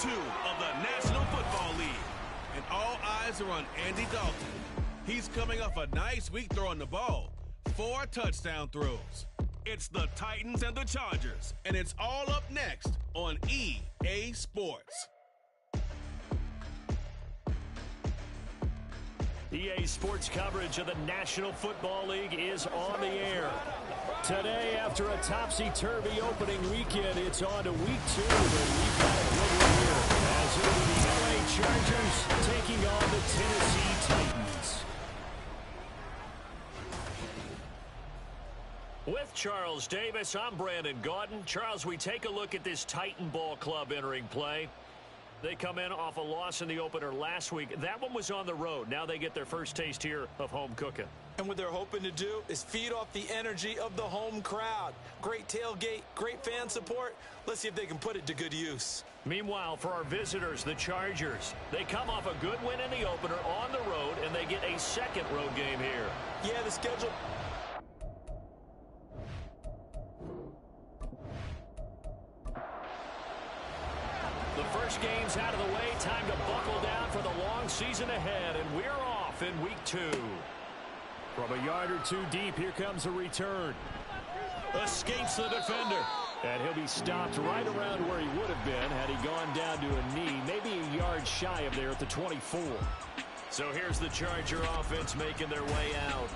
2 of the National Football League. And all eyes are on Andy Dalton. He's coming off a nice week throwing the ball. 4 touchdown throws. It's the Titans and the Chargers, and it's all up next on EA Sports. EA Sports coverage of the National Football League is on the air. Today, after a topsy-turvy opening weekend, it's on to week 2, and we've got a good one here. As it will be the LA Chargers taking on the Tennessee Titans. With Charles Davis, I'm Brandon Gaudin. Charles, we take a look at this Titan Ball Club entering play. They come in off a loss in the opener last week. That one was on the road. Now they get their first taste here of home cooking. And what they're hoping to do is feed off the energy of the home crowd. Great tailgate, great fan support. Let's see if they can put it to good use. Meanwhile, for our visitors, the Chargers, they come off a good win in the opener on the road, and they get a second road game here. Yeah, the schedule... The first game's out of the way. Time to buckle down for the long season ahead, and we're off in week 2. From a yard or 2 deep, here comes a return. Escapes the defender. And he'll be stopped right around where he would have been had he gone down to a knee, maybe a yard shy of there at the 24. So here's the Charger offense making their way out.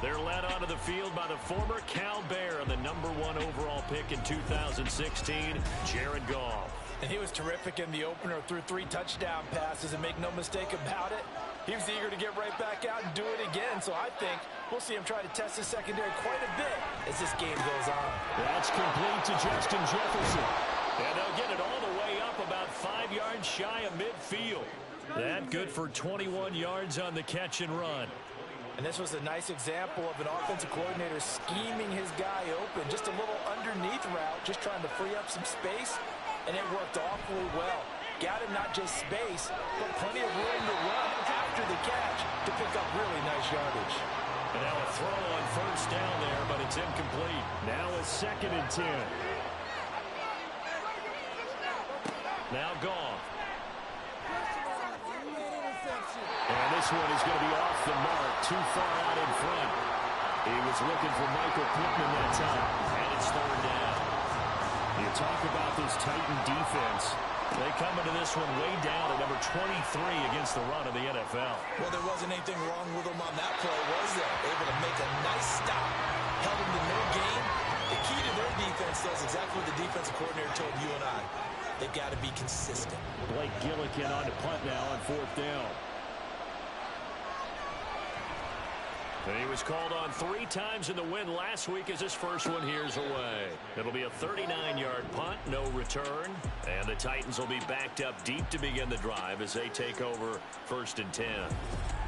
They're led onto the field by the former Cal Bear and the #1 overall pick in 2016, Jared Goff. And he was terrific in the opener, threw 3 touchdown passes, and make no mistake about it, he was eager to get right back out and do it again. So I think we'll see him try to test his secondary quite a bit as this game goes on. That's complete to Justin Jefferson. And they'll get it all the way up about 5 yards shy of midfield. That good for 21 yards on the catch and run. And this was a nice example of an offensive coordinator scheming his guy open. Just a little underneath route, just trying to free up some space. And it worked awfully well. Got him not just space, but plenty of room to run after the catch to pick up really nice yardage. And now a throw on first down there, but it's incomplete. Now a 2nd and 10. Now Goff. And this one is going to be off the mark, too far out in front. He was looking for Michael Pittman that time, and it's 3rd down. You talk about this Titan defense. They come into this one way down at number 23 against the run of the NFL. Well, there wasn't anything wrong with them on that play, was there? Able to make a nice stop. Held them to no gain. The key to their defense, though, is exactly what the defensive coordinator told you and I. They've got to be consistent. Blake Gillikin on to punt now on 4th down. And he was called on 3 times in the win last week as his first one here's away. It'll be a 39-yard punt, no return. And the Titans will be backed up deep to begin the drive as they take over 1st and 10.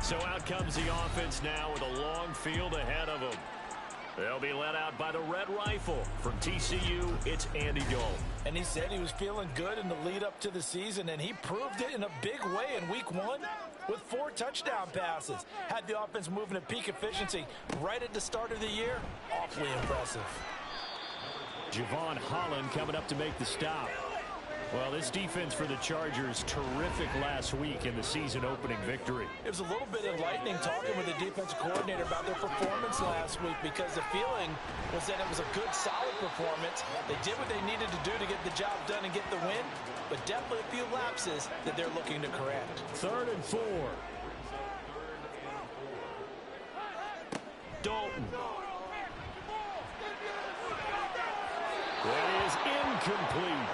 So out comes the offense now with a long field ahead of them. They'll be led out by the Red Rifle. From TCU, it's Andy Dalton. And he said he was feeling good in the lead up to the season, and he proved it in a big way in week 1 with 4 touchdown passes. Had the offense moving at peak efficiency right at the start of the year. Awfully impressive. Javon Holland coming up to make the stop. Well, this defense for the Chargers, terrific last week in the season-opening victory. It was a little bit enlightening talking with the defensive coordinator about their performance last week because the feeling was that it was a good, solid performance. They did what they needed to do to get the job done and get the win, but definitely a few lapses that they're looking to correct. 3rd and 4. Dalton. That is incomplete.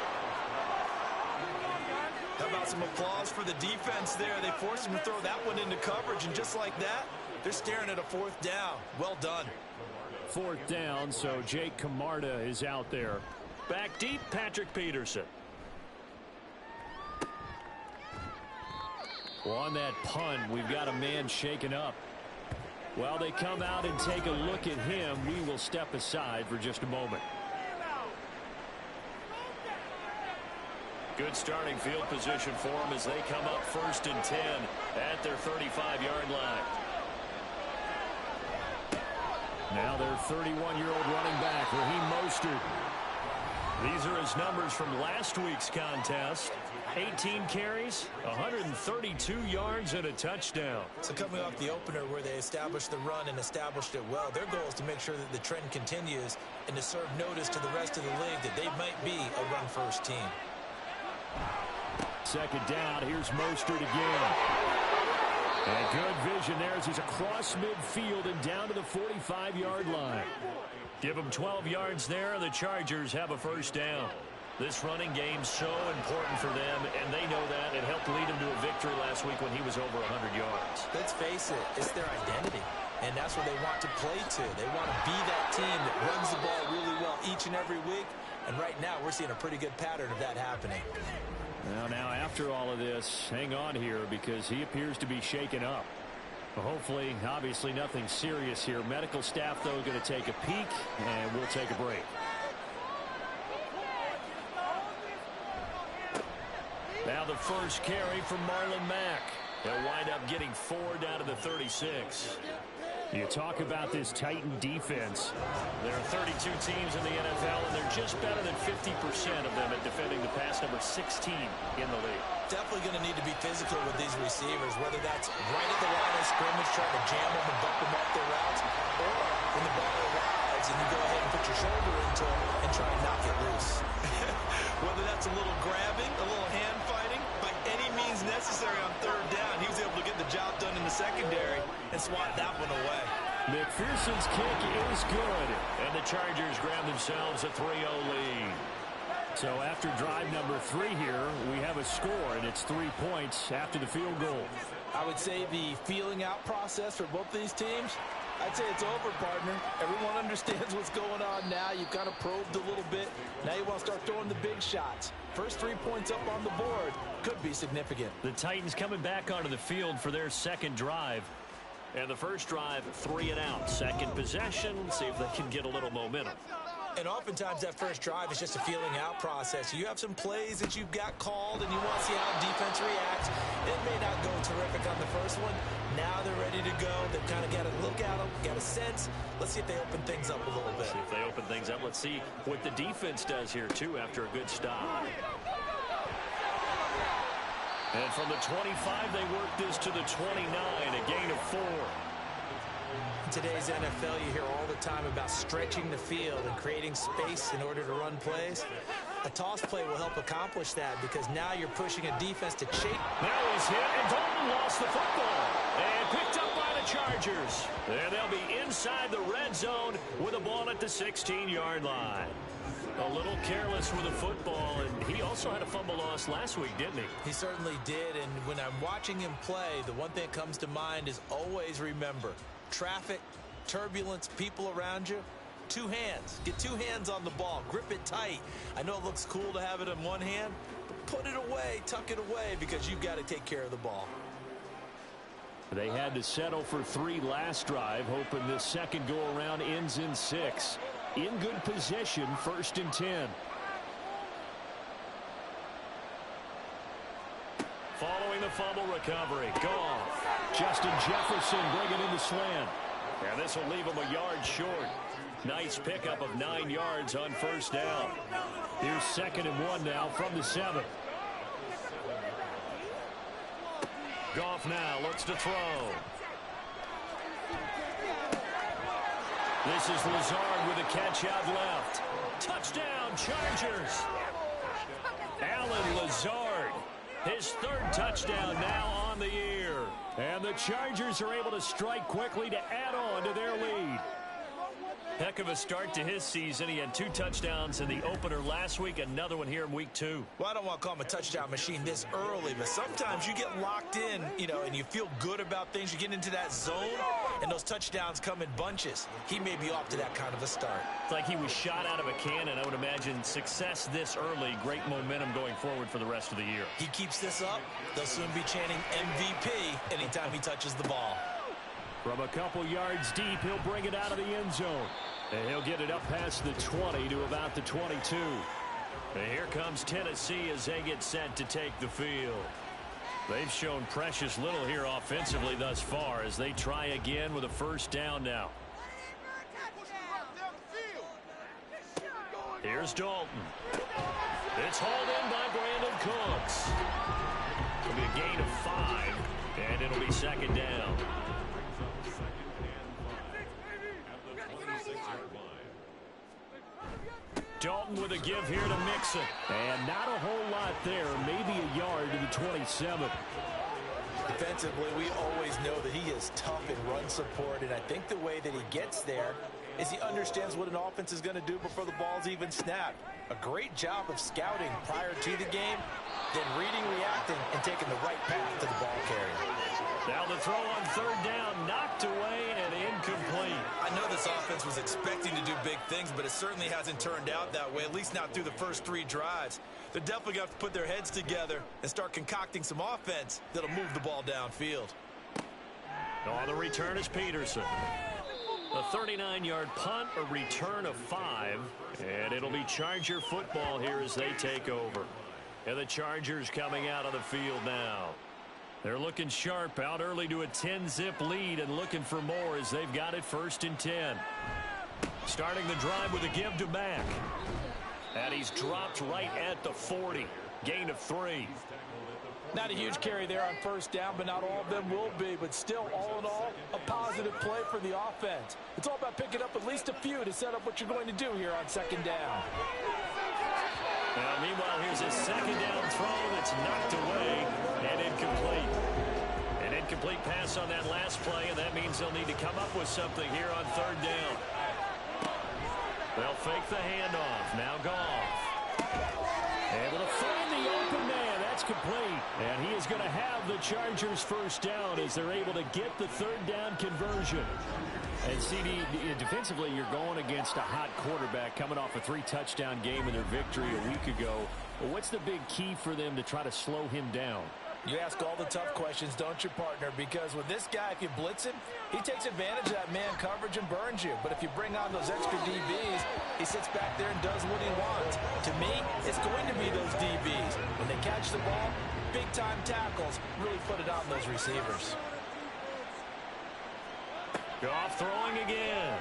How about some applause for the defense there? They forced him to throw that one into coverage, and just like that, they're staring at a 4th down. Well done. 4th down, so Jake Camarda is out there. Back deep, Patrick Peterson. Well, on that punt, we've got a man shaken up. While they come out and take a look at him, we will step aside for just a moment. Good starting field position for them as they come up 1st and 10 at their 35-yard line. Now their 31-year-old running back, Raheem Mostert. These are those numbers from last week's contest. 18 carries, 132 yards, and a touchdown. So coming off the opener where they established the run and established it well, their goal is to make sure that the trend continues and to serve notice to the rest of the league that they might be a run-first team. Second down, here's Mostert again. And good vision there as he's across midfield and down to the 45-yard line. Give them 12 yards there, and the Chargers have a first down. This running game's so important for them, and they know that. It helped lead them to a victory last week when he was over 100 yards. Let's face it, it's their identity, and that's what they want to play to. They want to be that team that runs the ball really well each and every week, and right now we're seeing a pretty good pattern of that happening. Well, now after all of this, hang on here because he appears to be shaken up. Hopefully, obviously nothing serious here. Medical staff, though, going to take a peek, and we'll take a break. Now the first carry from Marlon Mack. They'll wind up getting 4 down to the 36. You talk about this Titan defense. There are 32 teams in the NFL, and they're just better than 50% of them at defending the pass, number 16 in the league. Definitely going to need to be physical with these receivers, whether that's right at the line of scrimmage trying to jam them and buck them off their routes, or when the ball arrives and you go ahead and put your shoulder into it and try and knock it loose. Whether that's a little grabbing, a little hand fighting, by any means necessary on third down, he was able to get the job done in the secondary and swat that one away. McPherson's kick is good, and the Chargers grab themselves a 3-0 lead. So after drive number 3 here, we have a score, and it's 3 points after the field goal. I would say the feeling out process for both these teams, I'd say it's over, partner. Everyone understands what's going on now. You've kind of probed a little bit. Now you want to start throwing the big shots. First 3 points up on the board could be significant. The Titans coming back onto the field for their second drive. And the first drive, 3 and out. Second possession, see if they can get a little momentum. And oftentimes that first drive is just a feeling out process. You have some plays that you've got called and you want to see how defense reacts. It may not go terrific on the first one. Now they're ready to go. They've kind of got a look at them, got a sense. Let's see if they open things up a little bit. See if they open things up. Let's see what the defense does here, too, after a good stop. And from the 25, they work this to the 29, a gain of 4. In today's NFL, you hear all the time about stretching the field and creating space in order to run plays. A toss play will help accomplish that because now you're pushing a defense to chase. Now he's hit, and Dalton lost the football. And picked up by the Chargers. And they'll be inside the red zone with a ball at the 16-yard line. A little careless with the football, and he also had a fumble loss last week, didn't he? He certainly did, and when I'm watching him play, the one thing that comes to mind is always remember, traffic, turbulence, people around you, 2 hands. Get 2 hands on the ball. Grip it tight. I know it looks cool to have it in one hand, but put it away, tuck it away, because you've got to take care of the ball. They had to settle for 3 last drive, hoping this second go-around ends in 6. In good position, 1st and 10. Following the fumble recovery, Goff. Justin Jefferson bringing in the slant. And this will leave him a yard short. Nice pickup of 9 yards on first down. Here's 2nd and 1 now from the 7. Goff now looks to throw. This is Lazard with a catch out left. Touchdown, Chargers. Alan Lazard, his 3rd touchdown now on the year. And the Chargers are able to strike quickly to add on to their lead. Heck of a start to his season. He had 2 touchdowns in the opener last week, another one here in week 2. Well, I don't want to call him a touchdown machine this early, but sometimes you get locked in, and you feel good about things. You get into that zone, and those touchdowns come in bunches. He may be off to that kind of a start. It's like he was shot out of a cannon. I would imagine success this early, great momentum going forward for the rest of the year. He keeps this up, they'll soon be chanting MVP anytime he touches the ball. From a couple yards deep, he'll bring it out of the end zone. And he'll get it up past the 20 to about the 22. And here comes Tennessee as they get set to take the field. They've shown precious little here offensively thus far as they try again with a first down now. Here's Dalton. It's hauled in by Brandon Cooks. It'll be a gain of 5, and it'll be second down. Dalton with a give here to Mixon. And not a whole lot there. Maybe a yard to the 27. Defensively, we always know that he is tough in run support, and I think the way that he gets there is he understands what an offense is going to do before the ball's even snapped. A great job of scouting prior to the game, then reading, reacting, and taking the right path to the ball carrier. Now the throw on third down, knocked away and incomplete. I know this offense was expecting to do big things, but it certainly hasn't turned out that way, at least not through the first 3 drives. They're definitely going to have to put their heads together and start concocting some offense that'll move the ball downfield. On the return is Peterson. A 39-yard punt, a return of 5, and it'll be Charger football here as they take over. And the Chargers coming out on the field now. They're looking sharp, out early to a 10-zip lead and looking for more as they've got it 1st and 10. Starting the drive with a give to Mack. And he's dropped right at the 40. Gain of 3. Not a huge carry there on first down, but not all of them will be. But still, all in all, a positive play for the offense. It's all about picking up at least a few to set up what you're going to do here on second down. Now, meanwhile, here's a second down throw that's knocked away and incomplete. An incomplete pass on that last play, and that means they'll need to come up with something here on third down. They'll fake the handoff. Now Goff. Able to find the open man. That's complete. And he is going to have the Chargers first down as they're able to get the third down conversion. And CD, defensively, you're going against a hot quarterback coming off a 3-touchdown game in their victory a week ago. Well, what's the big key for them to try to slow him down? You ask all the tough questions, don't you, partner? Because with this guy, if you blitz him, he takes advantage of that man coverage and burns you. But if you bring on those extra DBs, he sits back there and does what he wants. To me, it's going to be those DBs. When they catch the ball, big-time tackles really put it on those receivers. Goff throwing again.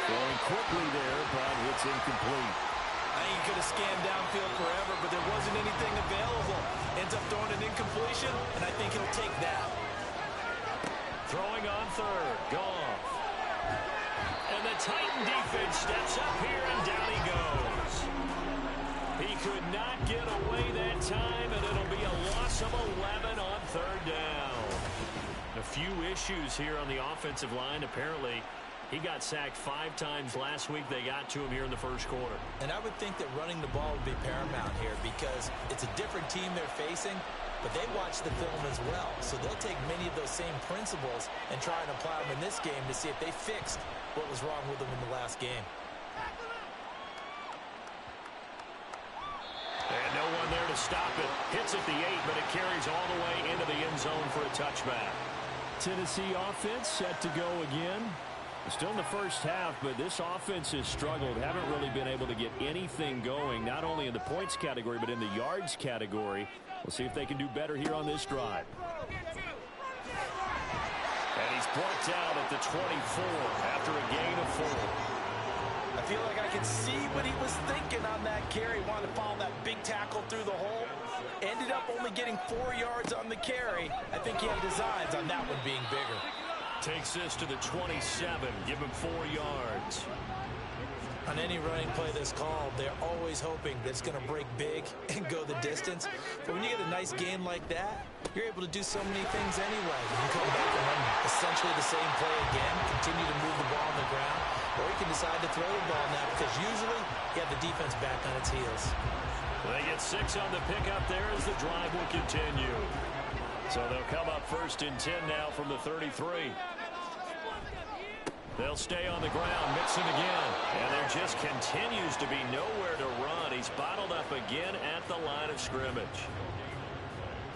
Going quickly there, but it's incomplete. I think he could have scanned downfield forever, but there wasn't anything available. Ends up throwing an incompletion, and I think he'll take that. Throwing on third. Goff. And the Titan defense steps up here, and down he goes. He could not get away that time, and it'll be a loss of 11 on third down. A few issues here on the offensive line. Apparently, he got sacked 5 times last week. They got to him here in the first quarter. And I would think that running the ball would be paramount here because it's a different team they're facing, but they watch the film as well. So they'll take many of those same principles and try and apply them in this game to see if they fixed what was wrong with them in the last game. And no one there to stop it. Hits at the 8, but it carries all the way into the end zone for a touchback. Tennessee offense set to go again. Still in the first half, but this offense has struggled. Haven't really been able to get anything going, not only in the points category, but in the yards category. We'll see if they can do better here on this drive. And he's brought down at the 24 after a gain of 4. I feel like I can see what he was thinking on that carry. Wanted to follow that big tackle through the hole. Ended up only getting 4 yards on the carry. I think he had designs on that one being bigger. Takes this to the 27. Give him 4 yards. On any running play that's called, they're always hoping that it's going to break big and go the distance. But when you get a nice gain like that, you're able to do so many things anyway. You can come back and run essentially the same play again, continue to move the ball on the ground, or you can decide to throw the ball now because usually you have the defense back on its heels. They get 6 on the pickup there as the drive will continue. So they'll come up 1st and 10 now from the 33. They'll stay on the ground, mix him again. And there just continues to be nowhere to run. He's bottled up again at the line of scrimmage.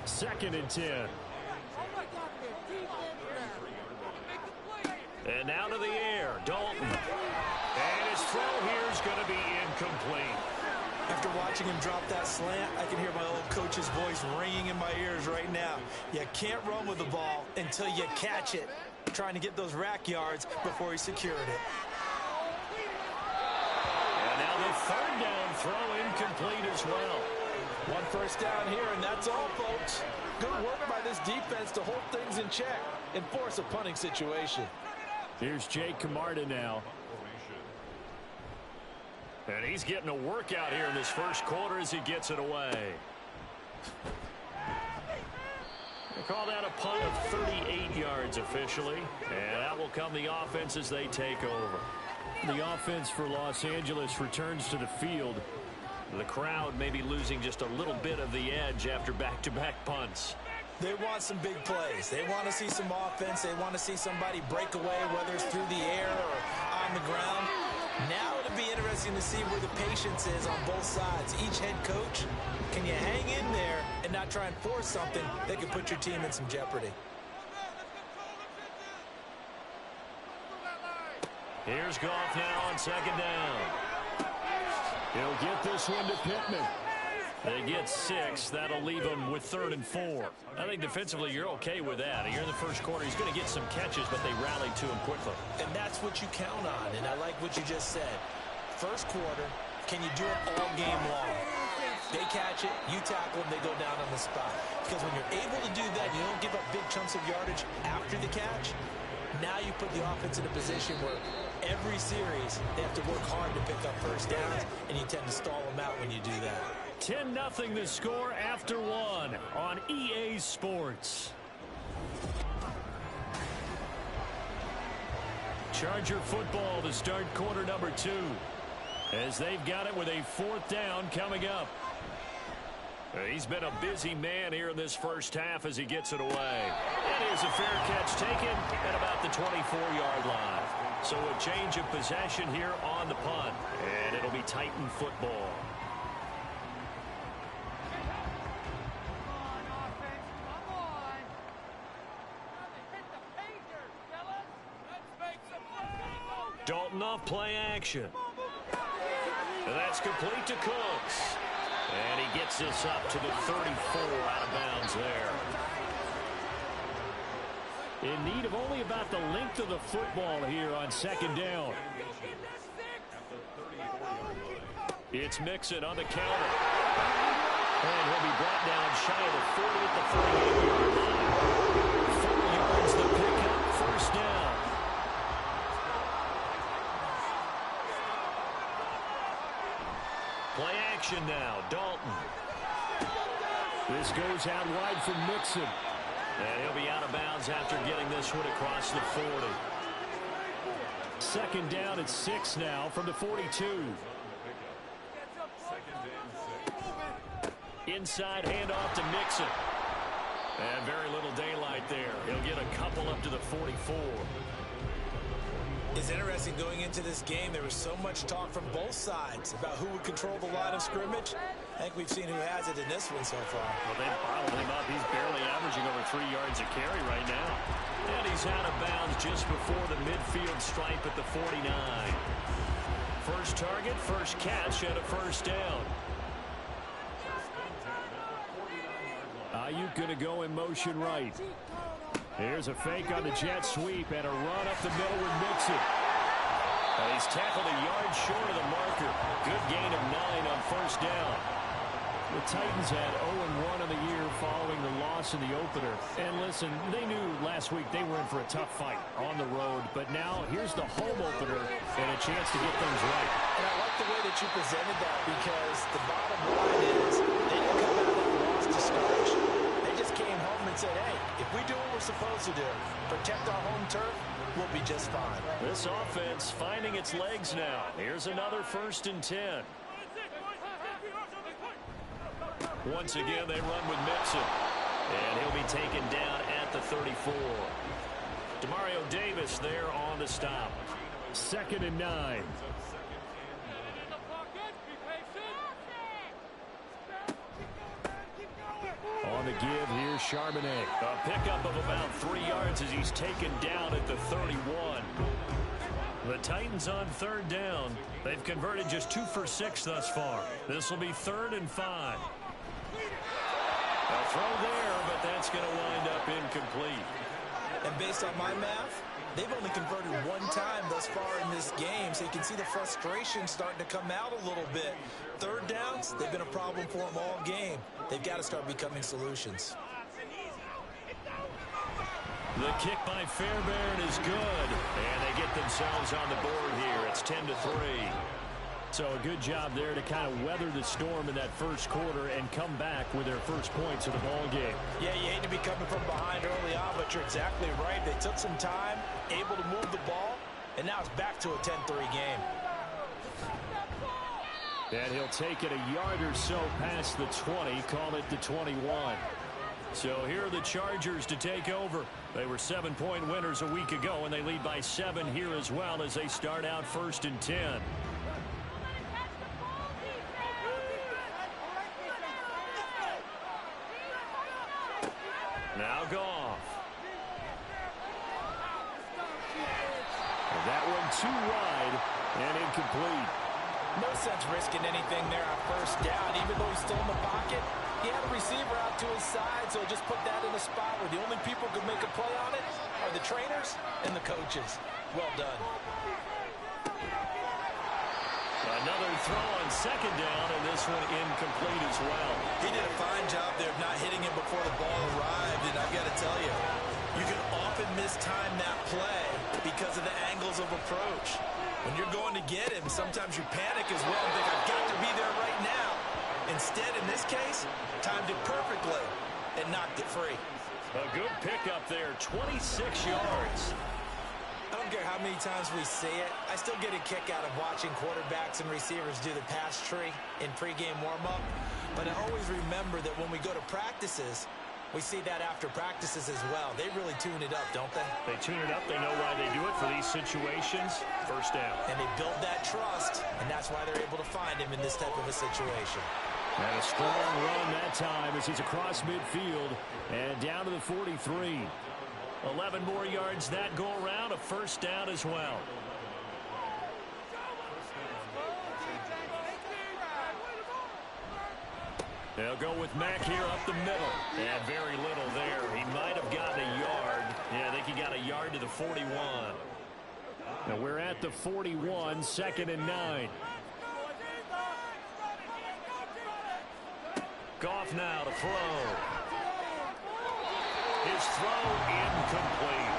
2nd and 10. And now to the air, Dalton. And his throw here is going to be incomplete. After watching him drop that slant, I can hear my old coach's voice ringing in my ears right now. You can't run with the ball until you catch it. Trying to get those rack yards before he secured it. And now the 3rd as well. One first down here, and that's all, folks. Good work by this defense to hold things in check and force a punting situation. Here's Jake Camarda now. And he's getting a workout here in this first quarter as he gets it away. They call that a punt of 38 yards officially. And that will come the offense as they take over. The offense for Los Angeles returns to the field. The crowd may be losing just a little bit of the edge after back-to-back punts. They want some big plays. They want to see some offense. They want to see somebody break away, whether it's through the air or on the ground. Now it'll be interesting to see where the patience is on both sides. Each head coach, can you hang in there and not try and force something that could put your team in some jeopardy? Here's Goff now on second down. He'll get this one to Pittman. They get 6. That'll leave him with 3rd and 4. I think defensively you're okay with that. Here in the first quarter, he's going to get some catches, but they rallied to him quickly. And that's what you count on, and I like what you just said. First quarter, can you do it all game long? They catch it, you tackle them, they go down on the spot. Because when you're able to do that, you don't give up big chunks of yardage after the catch. Now you put the offense in a position where every series they have to work hard to pick up first downs, and you tend to stall them out when you do that. 10-0 the score after 1 on EA Sports. Charger football to start quarter number 2. As they've got it with a 4th down coming up. He's been a busy man here in this first half as he gets it away. And here's a fair catch taken at about the 24-yard line. So a change of possession here on the punt. And it'll be Titan football. Dalton off play action. And that's complete to Cooks. And he gets this up to the 34 out of bounds there. In need of only about the length of the football here on second down. It's Mixon on the counter. And he'll be brought down shy of the 40 at the 48-yard line. 4 yards the pickup, first down. Play action now, Dalton. This goes out wide from Mixon. And he'll be out of bounds after getting this one across the 40. Second down at 6 now from the 42. Inside handoff to Mixon. And very little daylight there. He'll get a couple up to the 44. It's interesting going into this game. There was so much talk from both sides about who would control the line of scrimmage. I think we've seen who has it in this one so far. Well, they bottled him up. He's barely averaging over 3 yards a carry right now. And he's out of bounds just before the midfield stripe at the 49. First target, first catch at a first down. Ayuk going to go in motion right. Here's a fake on the jet sweep and a run up the middle with Mixon. And he's tackled a yard short of the marker. Good gain of 9 on first down. The Titans had 0-1 in the year following the loss in the opener. And listen, they knew last week they were in for a tough fight on the road. But now here's the home opener and a chance to get things right. And I like the way that you presented that, because the bottom line is they didn't come out of that loss discouraged. They just came home and said, hey, if we do what we're supposed to do, protect our home turf, we'll be just fine. This offense finding its legs now. Here's another 1st and 10. Once again, they run with Mixon. And he'll be taken down at the 34. Demario Davis there on the stop. 2nd and 9. On the give, here's Charbonnet. A pickup of about 3 yards as he's taken down at the 31. The Titans on 3rd down. They've converted just 2 for 6 thus far. This will be 3rd and 5. A throw there, but that's going to wind up incomplete. And based on my math, They've only converted one time thus far in this game, so you can see the frustration starting to come out a little bit. Third downs, they've been a problem for them all game. They've got to start becoming solutions. The kick by Fairbairn is good, and they get themselves on the board here. It's 10-3. So a good job there to kind of weather the storm in that first quarter and come back with their first points of the ball game. Yeah, you hate to be coming from behind early on, but you're exactly right. They took some time, able to move the ball, and now it's back to a 10-3 game. And he'll take it a yard or so past the 20, call it the 21. So here are the Chargers to take over. They were 7-point winners a week ago, and they lead by 7 here as well as they start out 1st and 10. Now Goff. And that one too wide and incomplete. No sense risking anything there on first down. Even though he's still in the pocket, he had a receiver out to his side, so just put that in a spot where the only people who can make a play on it are the trainers and the coaches. Well done. Another throw on 2nd down, and this one incomplete as well. He did a fine job there of not hitting him before the ball arrived, and I've got to tell you, you can often mistime that play because of the angles of approach. When you're going to get him, sometimes you panic as well and think, I've got to be there right now. Instead, in this case, timed it perfectly and knocked it free. A good pickup there, 26 yards. I don't care how many times we see it. I still get a kick out of watching quarterbacks and receivers do the pass tree in pregame warm-up. But I always remember that when we go to practices, we see that after practices as well. They really tune it up, don't they? They tune it up. They know why they do it for these situations. First down. And they build that trust, and that's why they're able to find him in this type of a situation. And a strong run that time as he's across midfield and down to the 43. 11 more yards that go around, a first down as well. They'll go with Mack here up the middle. And very little there. He might have gotten a yard. Yeah, I think he got a yard to the 41. Now we're at the 41, 2nd and 9. Goff now to throw. His throw incomplete.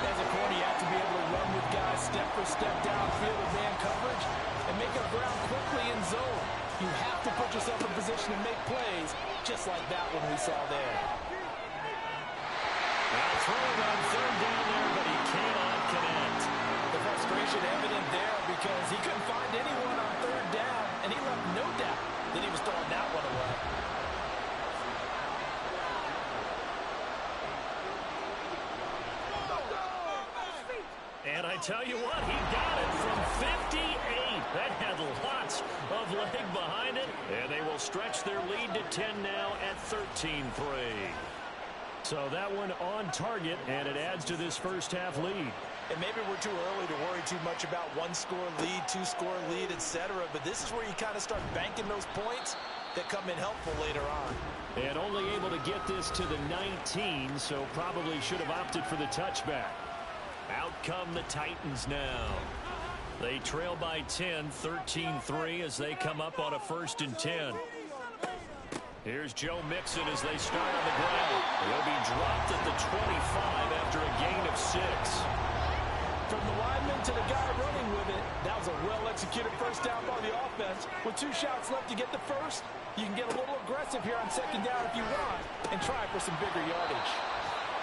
As a corner, you have to be able to run with guys step for step downfield with man coverage and make up ground quickly in zone. You have to put yourself in position to make plays, just like that one we saw there. Now throwing on 3rd down there, but he cannot connect. The frustration evident there because he couldn't find anyone on 3rd down, and he left no doubt that he was throwing that one away. And I tell you what, he got it from 58. That had lots of leg behind it. And they will stretch their lead to 10 now at 13-3. So that one on target, and it adds to this first half lead. And maybe we're too early to worry too much about 1-score lead, 2-score lead, etc. But this is where you kind of start banking those points that come in helpful later on. And only able to get this to the 19, so probably should have opted for the touchback. Out come the Titans now. They trail by 10, 13-3 as they come up on a 1st and 10. Here's Joe Mixon as they start on the ground. He'll be dropped at the 25 after a gain of 6. From the lineman to the guy running with it, that was a well-executed first down by the offense. With 2 shots left to get the first, you can get a little aggressive here on 2nd down if you want and try for some bigger yardage.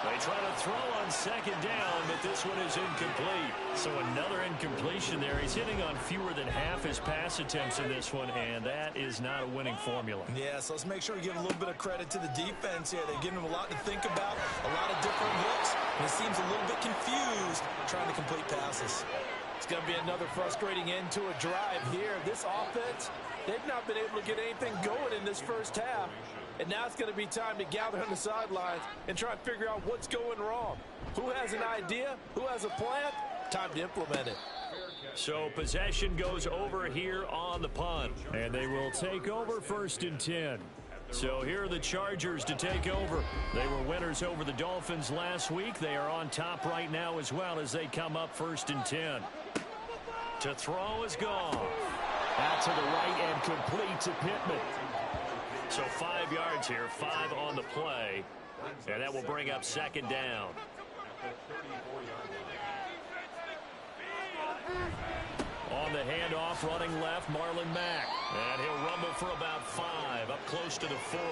They try to throw on 2nd down, but this one is incomplete. So another incompletion there. He's hitting on fewer than half his pass attempts in this one, and that is not a winning formula. Yeah, so let's make sure we give a little bit of credit to the defense here. They've given him a lot to think about, a lot of different looks, and he seems a little bit confused trying to complete passes. It's going to be another frustrating end to a drive here. This offense, they've not been able to get anything going in this first half. And now it's going to be time to gather on the sidelines and try and figure out what's going wrong. Who has an idea? Who has a plan? Time to implement it. So possession goes over here on the punt. And they will take over 1st and 10. So here are the Chargers to take over. They were winners over the Dolphins last week. They are on top right now as well as they come up 1st and 10. To throw is gone. Out to the right and complete to Pittman. So 5 yards here, 5 on the play. And that will bring up 2nd down. On the handoff, running left, Marlon Mack. And he'll rumble for about 5, up close to the 40.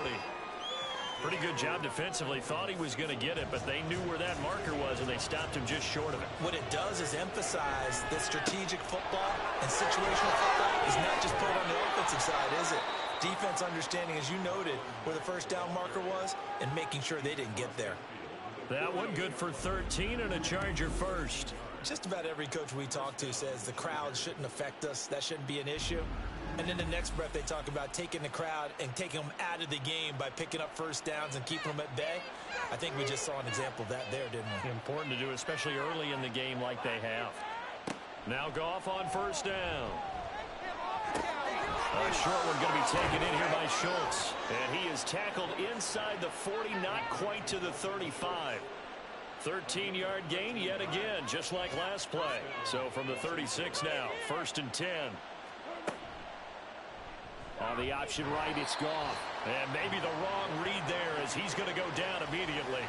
Pretty good job defensively. Thought he was going to get it, but they knew where that marker was, and they stopped him just short of it. What it does is emphasize that strategic football and situational football is not just played on the offensive side, is it? Defense understanding, as you noted, where the 1st down marker was and making sure they didn't get there. That one good for 13 and a Charger first. Just about every coach we talk to says the crowd shouldn't affect us. That shouldn't be an issue. And in the next breath, they talk about taking the crowd and taking them out of the game by picking up 1st downs and keeping them at bay. I think we just saw an example of that there, didn't we? Important to do, especially early in the game like they have. Now Goff on 1st down. A short one going to be taken in here by Schultz. And he is tackled inside the 40, not quite to the 35. 13-yard gain yet again, just like last play. So from the 36 now, 1st and 10. On the option right, it's Goff. And maybe the wrong read there as he's going to go down immediately.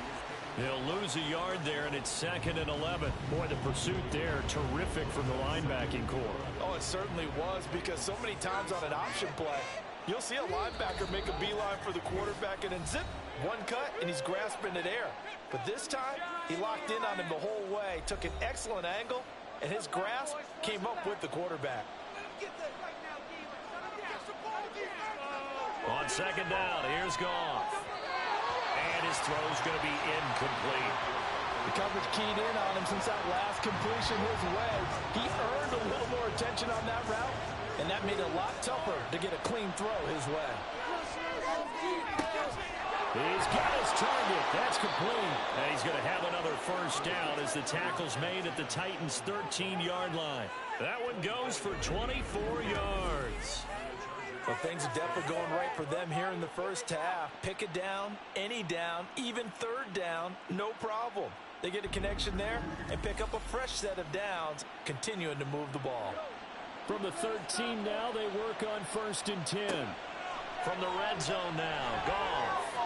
He'll lose a yard there, and it's 2nd and 11. Boy, the pursuit there, terrific from the linebacking core. Oh, it certainly was, because so many times on an option play, you'll see a linebacker make a beeline for the quarterback and then zip, one cut, and he's grasping at air. But this time, he locked in on him the whole way, took an excellent angle, and his grasp came up with the quarterback. On 2nd down, here's Goff. And his throw's going to be incomplete. The coverage keyed in on him since that last completion his way. He earned a little more attention on that route, and that made it a lot tougher to get a clean throw his way. He's got his target. That's complete. And he's going to have another 1st down as the tackle's made at the Titans' 13-yard line. That one goes for 24 yards. Well, things are definitely going right for them here in the 1st half. Pick it down, any down, even 3rd down, no problem. They get a connection there and pick up a fresh set of downs, continuing to move the ball. From the 13 now, they work on 1st and 10. From the red zone now, Goff.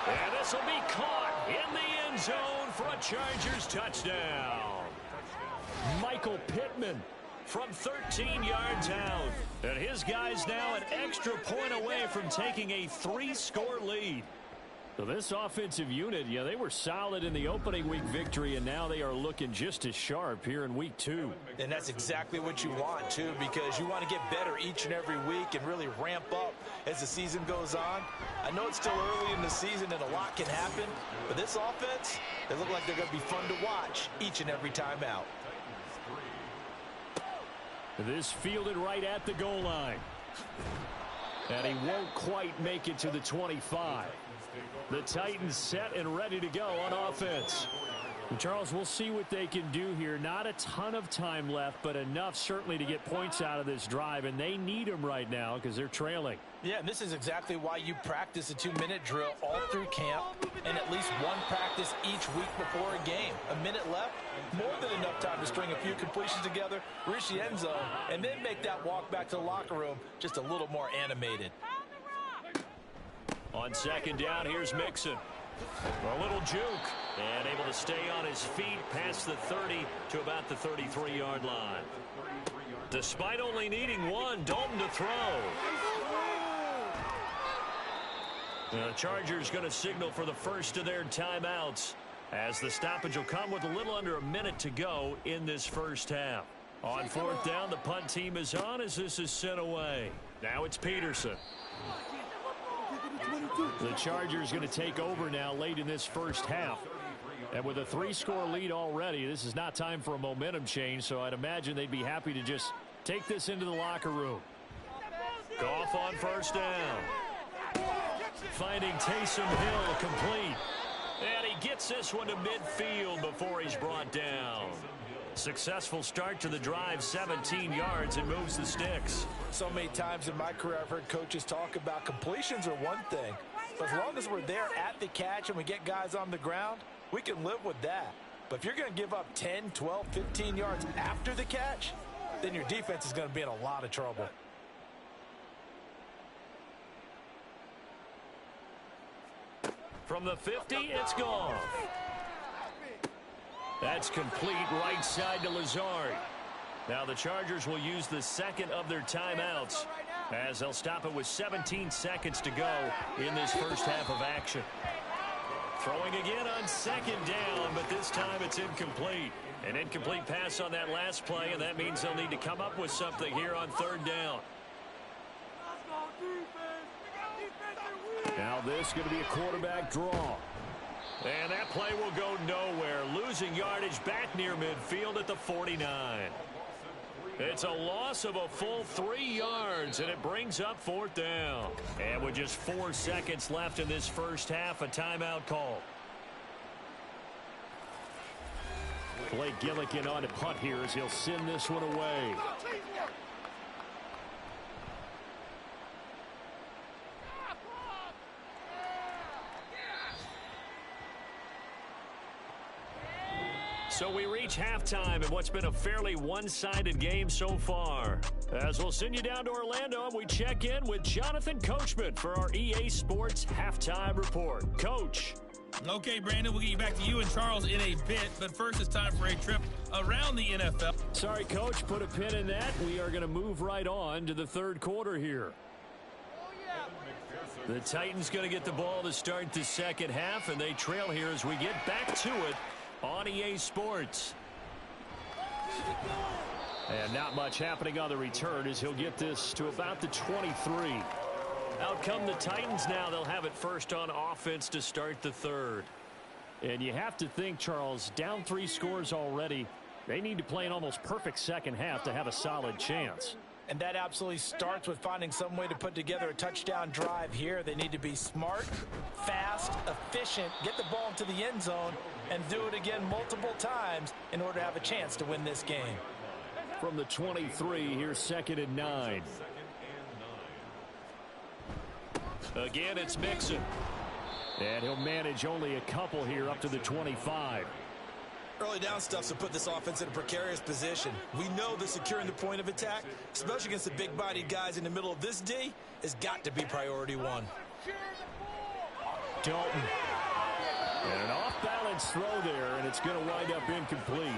And this will be caught in the end zone for a Chargers touchdown. Michael Pittman from 13 yards out. And his guys now an extra point away from taking a 3-score lead. So this offensive unit, yeah, they were solid in the opening week victory, and now they are looking just as sharp here in week 2. And that's exactly what you want, too, because you want to get better each and every week and really ramp up as the season goes on. I know it's still early in the season and a lot can happen, but this offense, they look like they're going to be fun to watch each and every time out. This fielded right at the goal line. And he won't quite make it to the 25. The Titans set and ready to go on offense. And Charles, we'll see what they can do here. Not a ton of time left, but enough certainly to get points out of this drive. And they need them right now because they're trailing. Yeah, and this is exactly why you practice a 2-minute drill all through camp and at least one practice each week before a game. A minute left, more than enough time to string a few completions together, reach the end zone, and then make that walk back to the locker room just a little more animated. On 2nd down, here's Mixon. A little juke. And able to stay on his feet past the 30 to about the 33-yard line. Despite only needing one, Dalton to throw. The Chargers going to signal for the first of their timeouts as the stoppage will come with a little under a minute to go in this 1st half. On 4th down, the punt team is on as this is sent away. Now it's Peterson. The Chargers going to take over now late in this 1st half. And with a 3-score lead already, this is not time for a momentum change, so I'd imagine they'd be happy to just take this into the locker room. Goff on 1st down. Finding Taysom Hill complete. And he gets this one to midfield before he's brought down. Successful start to the drive, 17 yards, and moves the sticks. So many times in my career I've heard coaches talk about completions are one thing. But as long as we're there at the catch and we get guys on the ground, we can live with that. But if you're going to give up 10, 12, 15 yards after the catch, then your defense is going to be in a lot of trouble. From the 50, it's gone. That's complete right side to Lazard. Now the Chargers will use the second of their timeouts as they'll stop it with 17 seconds to go in this first half of action. Throwing again on second down, but this time it's incomplete. An incomplete pass on that last play, and that means they'll need to come up with something here on third down. Now this is going to be a quarterback draw. And that play will go nowhere. Losing yardage back near midfield at the 49. It's a loss of a full 3 yards, and it brings up fourth down. And with just 4 seconds left in this first half, a timeout call. Blake Gillikin on a punt here as he'll send this one away. So we reach halftime in what's been a fairly one-sided game so far. As we'll send you down to Orlando, and we check in with Jonathan Coachman for our EA Sports Halftime Report. Coach. Okay, Brandon, we'll get you back to you and Charles in a bit, but first it's time for a trip around the NFL. Sorry, Coach, put a pin in that. We are going to move right on to the third quarter here. The Titans going to get the ball to start the second half, and they trail here as we get back to it on EA Sports. And not much happening on the return as he'll get this to about the 23. Out come the Titans now. They'll have it first on offense to start the third. And you have to think, Charles, down 3 scores already. They need to play an almost perfect second half to have a solid chance. And that absolutely starts with finding some way to put together a touchdown drive here. They need to be smart, fast, efficient, get the ball into the end zone, and do it again multiple times in order to have a chance to win this game. From the 23, here's 2nd and 9. Again, it's Mixon. And he'll manage only a couple here up to the 25. Early down stuff to put this offense in a precarious position. We know that securing the point of attack, especially against the big-bodied guys in the middle of this D, has got to be priority one. Dalton. And an off-balance throw there, and it's going to wind up incomplete.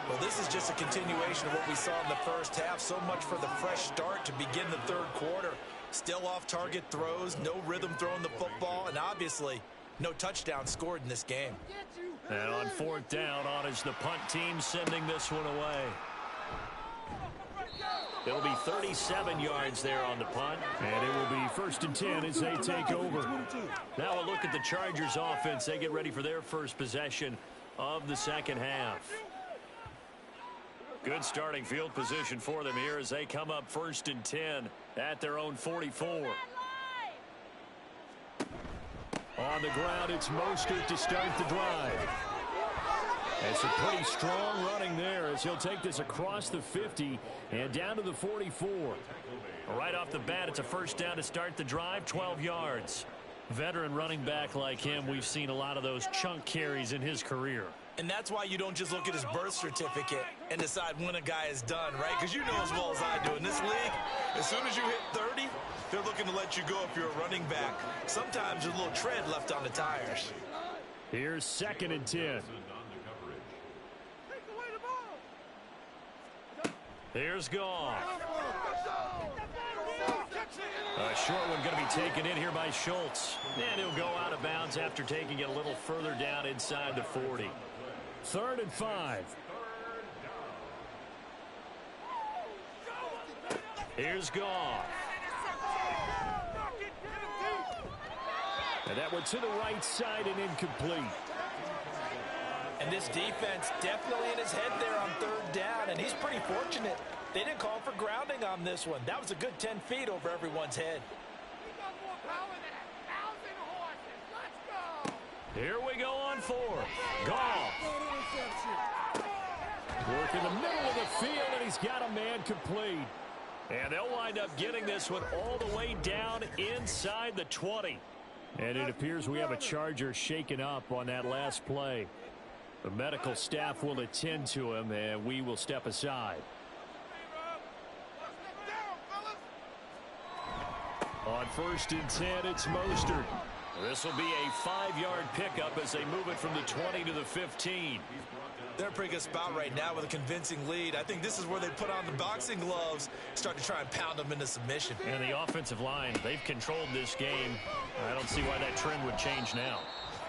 Well, this is just a continuation of what we saw in the first half. So much for the fresh start to begin the third quarter. Still off-target throws, no rhythm throwing the football, and obviously no touchdown scored in this game. And on fourth down, on is the punt team sending this one away. It'll be 37 yards there on the punt. And it will be 1st and 10 as they take over. Now a look at the Chargers offense. They get ready for their first possession of the second half. Good starting field position for them here as they come up 1st and 10 at their own 44. On the ground, it's Mostert to start the drive. It's a pretty strong running there as he'll take this across the 50 and down to the 44. Right off the bat, it's a first down to start the drive, 12 yards. Veteran running back like him, we've seen a lot of those chunk carries in his career. And that's why you don't just look at his birth certificate and decide when a guy is done, right? Because you know as well as I do, in this league, as soon as you hit 30, they're looking to let you go if you're a running back. Sometimes there's a little tread left on the tires. Here's 2nd and 10. Here's Goff. A short one going to be taken in here by Schultz. And he'll go out of bounds after taking it a little further down inside the 40. 3rd and 5. Here's Goff. And that one to the right side and incomplete. And this defense definitely in his head there on 3rd down, and he's pretty fortunate. They didn't call for grounding on this one. That was a good 10 feet over everyone's head. Here we go on 4th. Goff. Work in the middle of the field, and he's got a man complete. And they'll wind up getting this one all the way down inside the 20. And it appears we have a Charger shaken up on that last play. The medical staff will attend to him, and we will step aside. On 1st and 10, it's Mostert. This will be a 5-yard pickup as they move it from the 20 to the 15. They're in a pretty good spot right now with a convincing lead. I think this is where they put on the boxing gloves, start to try and pound them into submission. And the offensive line, they've controlled this game. I don't see why that trend would change now.